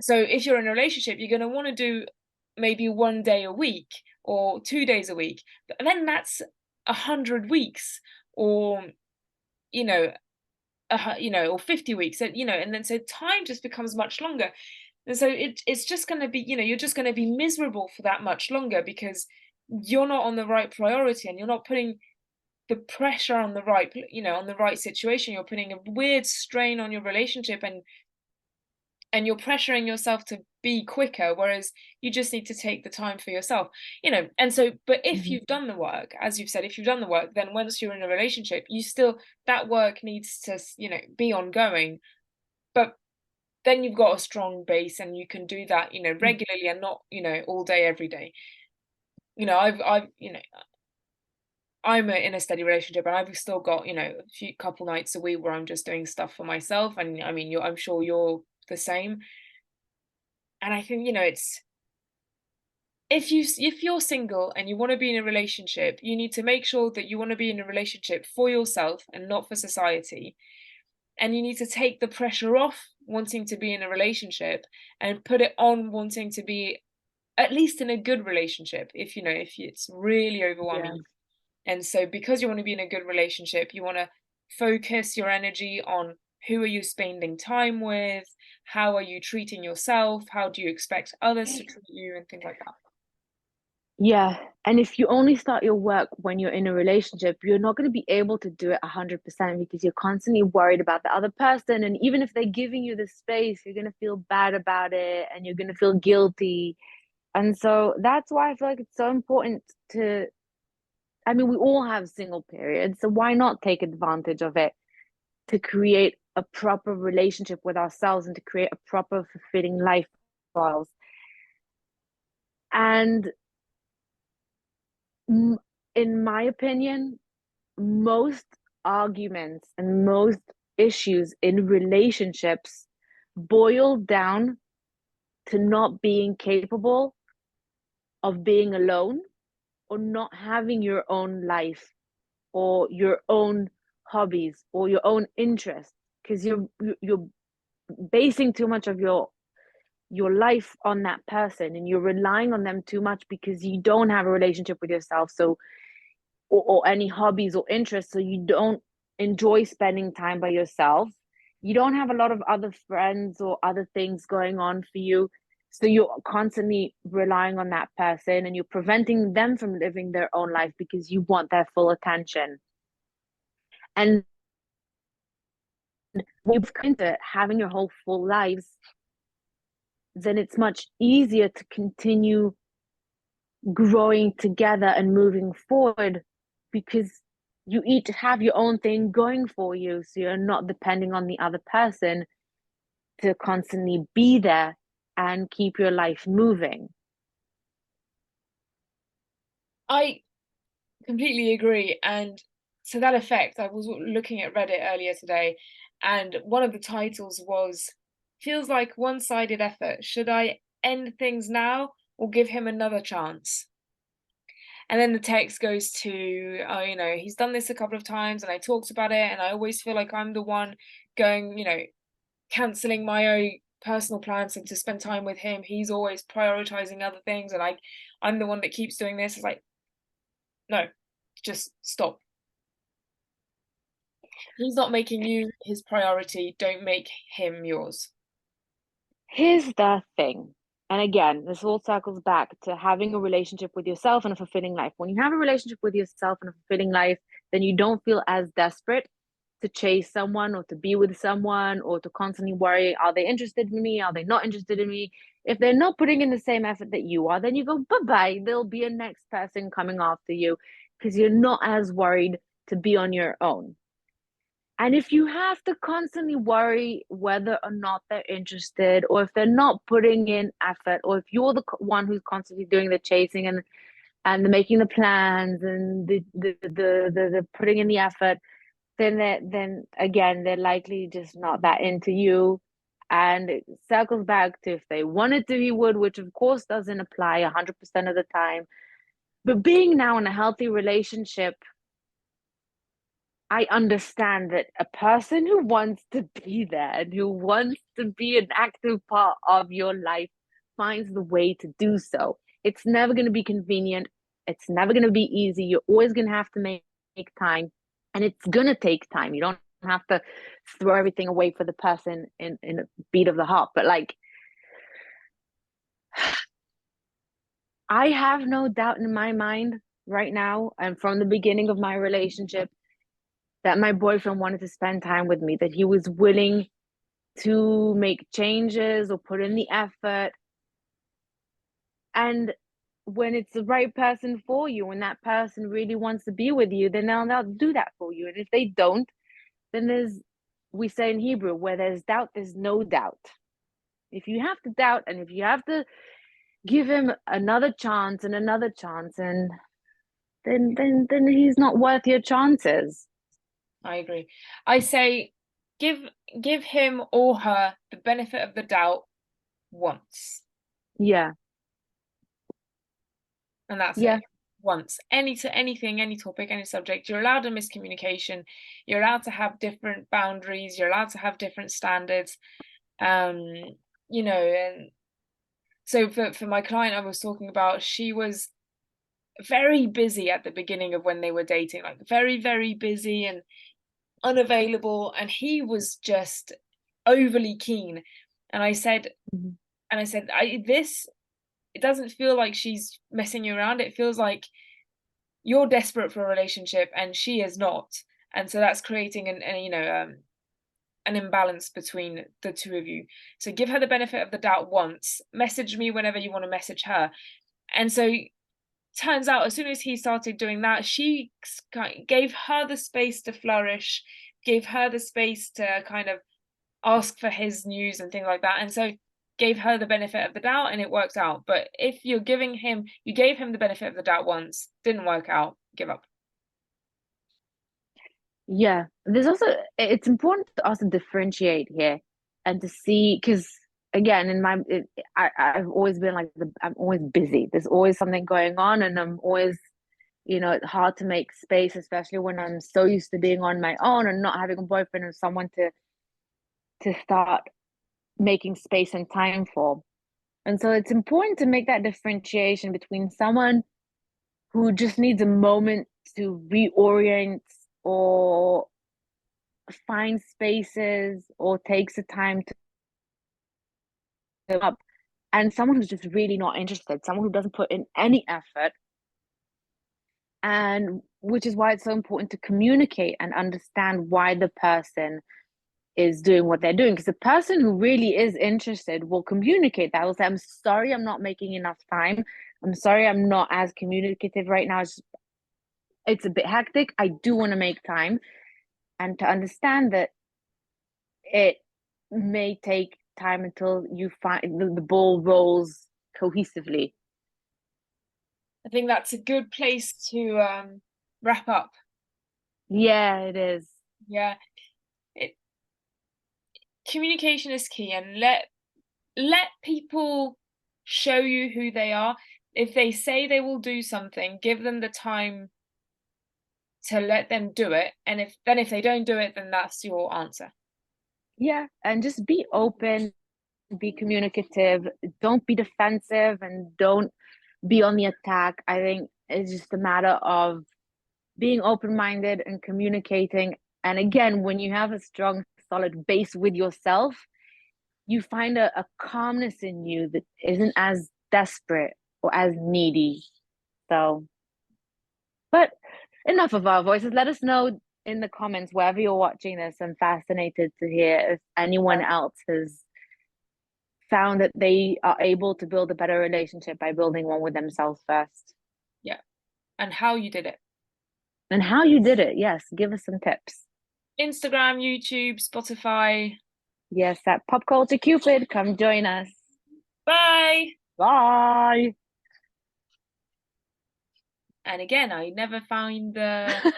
So if you're in a relationship, you're going to want to do maybe 1 day a week or 2 days a week. But then that's 100 weeks, or you know, or 50 weeks, and and then so time just becomes much longer. And so it's just going to be, you're just going to be miserable for that much longer because you're not on the right priority, and you're not putting the pressure on the right, on the right situation. You're putting a weird strain on your relationship, and you're pressuring yourself to be quicker, whereas you just need to take the time for yourself. And so, but if Mhm. you've done the work, as you've said, if you've done the work, then once you're in a relationship, you still, that work needs to, be ongoing. But then you've got a strong base, and you can do that, regularly, and not, all day every day. I've in a steady relationship, and I've still got, a few couple nights a week where I'm just doing stuff for myself, and I mean, I'm sure you're the same. And I think, it's, if you're single and you want to be in a relationship, you need to make sure that you want to be in a relationship for yourself and not for society. And you need to take the pressure off wanting to be in a relationship, and put it on wanting to be at least in a good relationship, if it's really overwhelming. Yeah. And so, because you want to be in a good relationship, you want to focus your energy on who are you spending time with, how are you treating yourself, how do you expect others to treat you, and things like that. Yeah. And if you only start your work when you're in a relationship, you're not going to be able to do it 100% because you're constantly worried about the other person. And even if they're giving you the space, you're going to feel bad about it and you're going to feel guilty. And so that's why I feel like it's so important to, I mean, we all have single periods. So why not take advantage of it to create a proper relationship with ourselves and to create a proper, fulfilling life for us? And in my opinion, most arguments and most issues in relationships boil down to not being capable of being alone or not having your own life or your own hobbies or your own interests because you're basing too much of your life on that person and you're relying on them too much because you don't have a relationship with yourself, so or any hobbies or interests, so you don't enjoy spending time by yourself. You don't have a lot of other friends or other things going on for you. So you're constantly relying on that person and you're preventing them from living their own life because you want their full attention. And we've come to having your whole full lives, then it's much easier to continue growing together and moving forward because you each have your own thing going for you. So you're not depending on the other person to constantly be there and keep your life moving. I completely agree. And to that effect, I was looking at Reddit earlier today, and one of the titles was, "Feels like one-sided effort. Should I end things now or give him another chance?" And then the text goes to, "Oh, he's done this a couple of times, and I talked about it, and I always feel like I'm the one going, canceling my own personal plans and to spend time with him. He's always prioritizing other things, and I'm the one that keeps doing this." It's like, no, just stop. He's not making you his priority. Don't make him yours. Here's the thing. And again, this all circles back to having a relationship with yourself and a fulfilling life. When you have a relationship with yourself and a fulfilling life, then you don't feel as desperate to chase someone or to be with someone or to constantly worry, are they interested in me? Are they not interested in me? If they're not putting in the same effort that you are, then you go, bye bye. There'll be a next person coming after you because you're not as worried to be on your own. And if you have to constantly worry whether or not they're interested, or if they're not putting in effort, or if you're the one who's constantly doing the chasing and the making the plans and the putting in the effort, then again they're likely just not that into you. And it circles back to if they wanted to, he would, which of course doesn't apply 100% of the time. But being now in a healthy relationship I understand that a person who wants to be there and who wants to be an active part of your life finds the way to do so. It's never going to be convenient. It's never going to be easy. You're always going to have to make time, and it's going to take time. You don't have to throw everything away for the person in a beat of the heart. But like, I have no doubt in my mind right now, and from the beginning of my relationship, that my boyfriend wanted to spend time with me, that he was willing to make changes or put in the effort. And when it's the right person for you, when that person really wants to be with you, then they'll do that for you. And if they don't, then we say in Hebrew, where there's doubt, there's no doubt. If you have to doubt and if you have to give him another chance and another chance, and then he's not worth your chances. I agree. I say give give him or her the benefit of the doubt once, Yeah. and that's it. Yeah. Once. Anything, any topic, any subject, you're allowed a miscommunication. You're allowed to have different boundaries. You're allowed to have different standards. Um, and so for my client I was talking about, she was very busy at the beginning of when they were dating, like very, very busy and unavailable, and he was just overly keen. And I said, Mhm. this, it doesn't feel like she's messing you around. It feels like you're desperate for a relationship and she is not. And so that's creating an imbalance between the two of you. So give her the benefit of the doubt once. Message me whenever you want to message her. And so turns out, as soon as he started doing that, she gave her the space to flourish, gave her the space to kind of ask for his news and things like that. And so gave her the benefit of the doubt and it worked out. But if you gave him the benefit of the doubt once, didn't work out, give up. Yeah, there's also, it's important to also differentiate here and to see, because again, I've always been like I'm always busy. There's always something going on, and I'm always, it's hard to make space, especially when I'm so used to being on my own and not having a boyfriend or someone to start making space and time for. And so it's important to make that differentiation between someone who just needs a moment to reorient or find spaces or takes the time to up, and someone who's just really not interested, someone who doesn't put in any effort. And which is why it's so important to communicate and understand why the person is doing what they're doing, because the person who really is interested will communicate that, will say, I'm sorry, I'm not making enough time, I'm sorry, I'm not as communicative right now, it's a bit hectic, I do want to make time. And to understand that it may take time until you find the ball rolls cohesively. I think that's a good place to wrap up. Yeah, it is. Yeah, it, communication is key, and let people show you who they are. If they say they will do something, give them the time to let them do it. And if they don't do it, then that's your answer. Yeah, and just be open, be communicative, don't be defensive, and don't be on the attack. I think it's just a matter of being open-minded and communicating. And again, when you have a strong, solid base with yourself, you find a calmness in you that isn't as desperate or as needy. So, but enough of our voices. Let us know in the comments wherever you're watching this. I'm fascinated to hear if anyone else has found that they are able to build a better relationship by building one with themselves first. Yeah, and how you did it. And how you did it. Yes, give us some tips. Instagram, YouTube, Spotify. Yes, that Pop Culture Cupid, come join us. Bye. Bye. And again, I never found the